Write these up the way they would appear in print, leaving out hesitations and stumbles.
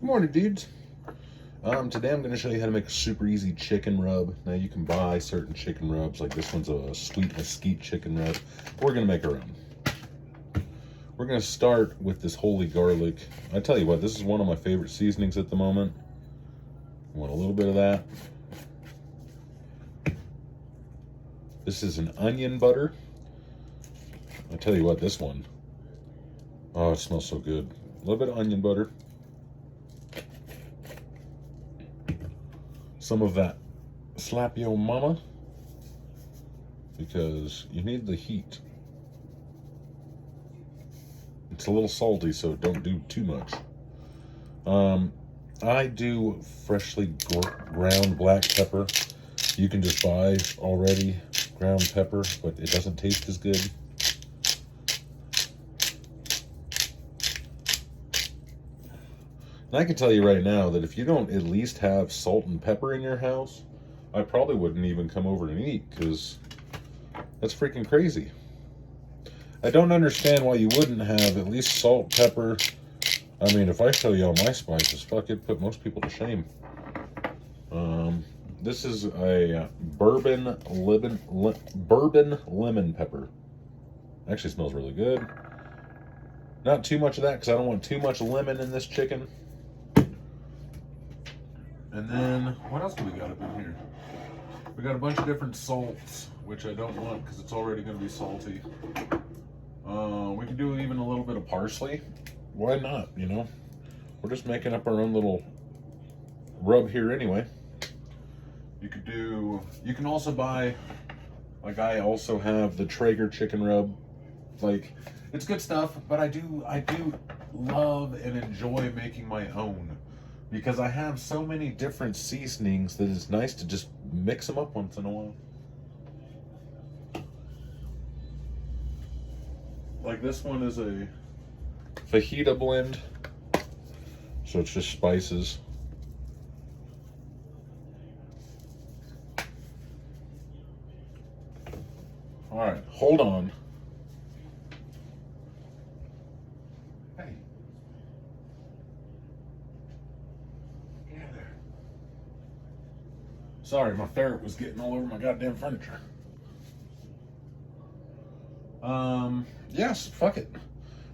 Good morning, dudes. Today I'm going to show you how to make a super easy chicken rub. Now you can buy certain chicken rubs, like this one's a sweet mesquite chicken rub. We're going to make our own. We're going to start with this holy garlic. I tell you what, this is one of my favorite seasonings at the moment. Want a little bit of that. This is an onion butter. I tell you what, this one, oh, it smells so good. A little bit of onion butter. Some of that slap yo mama, because you need the heat. It's a little salty, so don't do too much. I do freshly ground black pepper. You can just buy already ground pepper, but it doesn't taste as good. And I can tell you right now that if you don't at least have salt and pepper in your house, I probably wouldn't even come over and eat, because that's freaking crazy. I don't understand why you wouldn't have at least salt, pepper. I mean, if I show you all my spices, fuck, it'd put most people to shame. This is a bourbon lemon pepper. Actually smells really good. Not too much of that, because I don't want too much lemon in this chicken. And then, what else do we got up in here? We got a bunch of different salts, which I don't want because it's already going to be salty. We can do even a little bit of parsley. Why not, you know? We're just making up our own little rub here anyway. You can also buy, like I also have the Traeger chicken rub. Like, it's good stuff, but I do love and enjoy making my own, because I have so many different seasonings that it's nice to just mix them up once in a while. Like this one is a fajita blend, so it's just spices. All right, hold on. Hey. Yeah, there. Sorry, my ferret was getting all over my goddamn furniture. Yes, fuck it.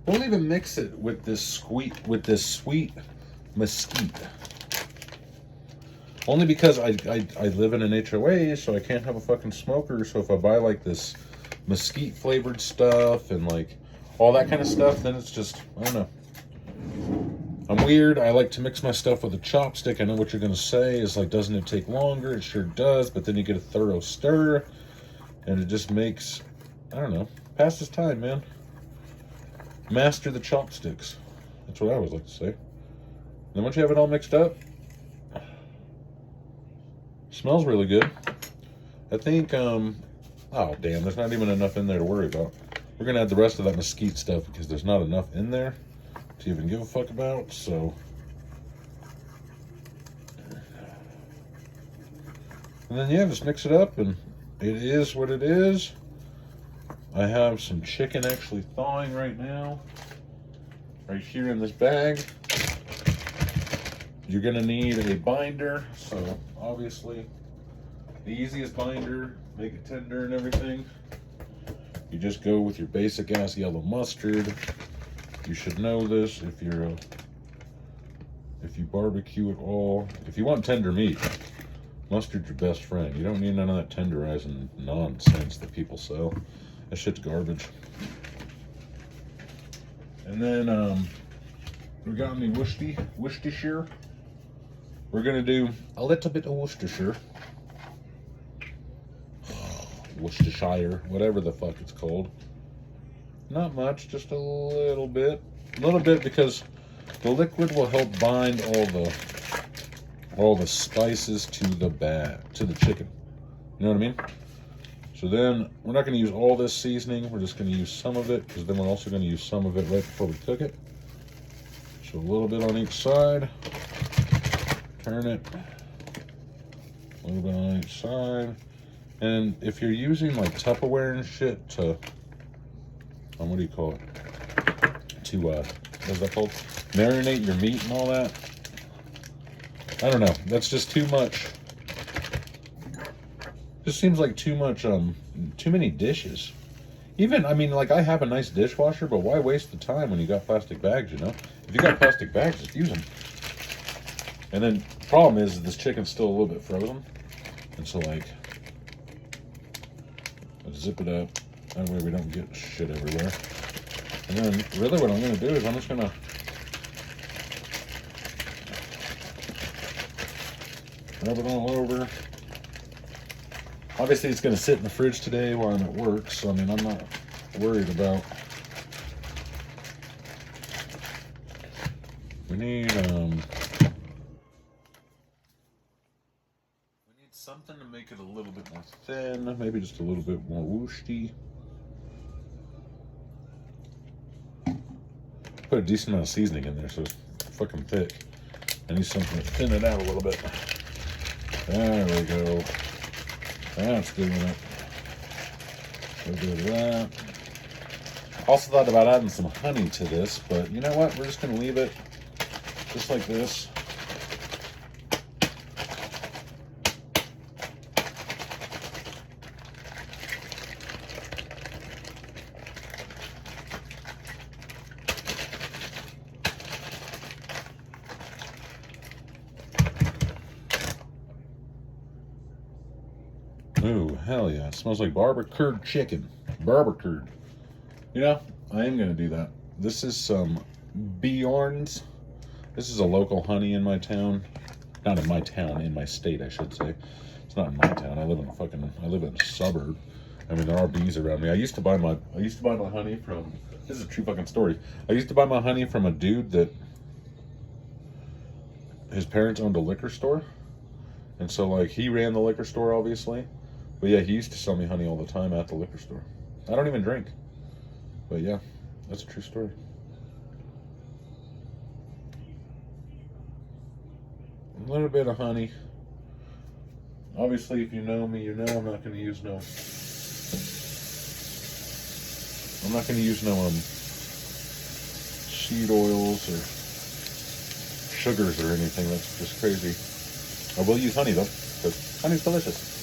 We'll even mix it with this sweet mesquite. Only because I live in an HOA, so I can't have a fucking smoker. So if I buy like this mesquite flavored stuff and like all that kind of stuff, then it's just, I don't know. I'm weird. I like to mix my stuff with a chopstick. I know what you're gonna say is like, doesn't it take longer? It sure does, but then you get a thorough stir, and it just makes, I don't know, passes time, man. Master the chopsticks. That's what I always like to say. Then once you have it all mixed up, smells really good. I think, oh damn, there's not even enough in there to worry about. We're gonna add the rest of that mesquite stuff because there's not enough in there to even give a fuck about, so. And then yeah, just mix it up and it is what it is. I have some chicken actually thawing right now, right here in this bag. You're gonna need a binder, so obviously the easiest binder, make it tender and everything. You just go with your basic ass yellow mustard. You should know this if you barbecue at all. If you want tender meat, mustard's your best friend. You don't need none of that tenderizing nonsense that people sell. That shit's garbage. And then we got any Worcestershire. We're gonna do a little bit of Worcestershire. Worcestershire, whatever the fuck it's called. Not much, just a little bit. A little bit because the liquid will help bind all the spices to the chicken. You know what I mean? So then we're not going to use all this seasoning. We're just going to use some of it, because then we're also going to use some of it right before we cook it. So a little bit on each side. Turn it. A little bit on each side. And if you're using like Tupperware and shit to, what do you call it? To, what's that called? Marinate your meat and all that. I don't know. That's just too much. Just seems like too much, too many dishes. Even, I mean, like, I have a nice dishwasher, but why waste the time when you got plastic bags, you know? If you got plastic bags, just use them. And then, the problem is this chicken's still a little bit frozen. And so, like, let's zip it up. That way we don't get shit everywhere. And then, really what I'm going to do is I'm just going to rub it all over. Obviously, it's going to sit in the fridge today while I'm at work, so I mean, I'm not worried about. We need something to make it a little bit more thin, maybe just a little bit more whooshy. Put a decent amount of seasoning in there, so it's fucking thick. I need something to thin it out a little bit. There we go. That's doing it. We'll do that. Also thought about adding some honey to this, but you know what? We're just going to leave it just like this. Ooh, hell yeah. It smells like barbecued chicken. Barbecued. You know, I am going to do that. This is some Bjorn's. This is a local honey in my town. Not in my town, in my state, I should say. It's not in my town. I live in a suburb. I mean, there are bees around me. I used to buy my honey from, this is a true fucking story. I used to buy my honey from a dude that his parents owned a liquor store. And so, like, he ran the liquor store, obviously. But yeah, he used to sell me honey all the time at the liquor store. I don't even drink. But yeah, that's a true story. A little bit of honey. Obviously, if you know me, you know I'm not going to use no seed oils or sugars or anything. That's just crazy. I will use honey, though, because honey's delicious.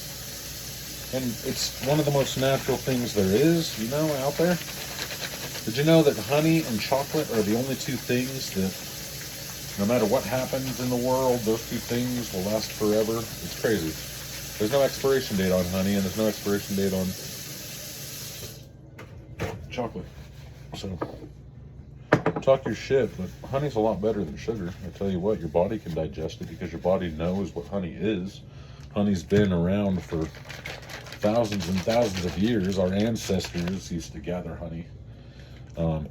And it's one of the most natural things there is, you know, out there. Did you know that honey and chocolate are the only two things that, no matter what happens in the world, those two things will last forever? It's crazy. There's no expiration date on honey, and there's no expiration date on chocolate. So, talk your shit, but honey's a lot better than sugar. I tell you what, your body can digest it because your body knows what honey is. Honey's been around for thousands and thousands of years. Our ancestors used to gather honey.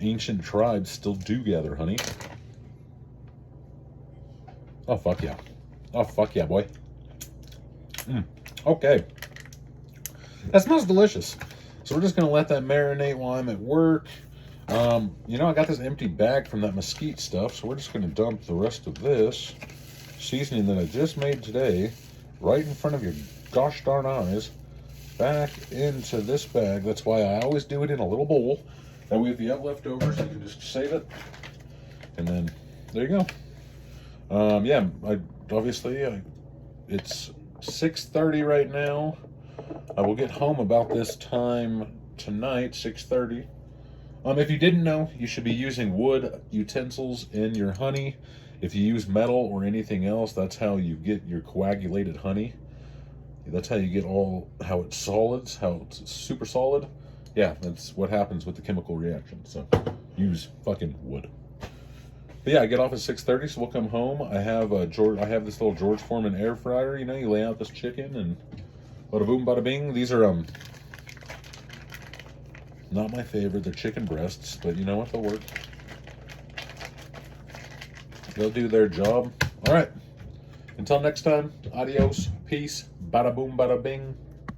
Ancient tribes still do gather honey. Oh, fuck yeah. Oh, fuck yeah, boy. Okay. That smells delicious. So we're just going to let that marinate while I'm at work. You know, I got this empty bag from that mesquite stuff, so we're just going to dump the rest of this seasoning that I just made today right in front of your gosh darn eyes back into this bag. That's why I always do it in a little bowl. That way if you have leftovers, you can just save it. And then, there you go. Yeah, it's 6:30 right now. I will get home about this time tonight, 6:30. If you didn't know, you should be using wood utensils in your honey. If you use metal or anything else, that's how you get your coagulated honey. That's how you get how it's solids, how it's super solid. Yeah, that's what happens with the chemical reaction. So use fucking wood. But yeah, I get off at 6:30, so we'll come home. I have this little George Foreman air fryer. You know, you lay out this chicken and bada boom, bada bing. These are not my favorite. They're chicken breasts, but you know what? They'll work. They'll do their job. All right. Until next time, adios, peace, bada boom, bada bing.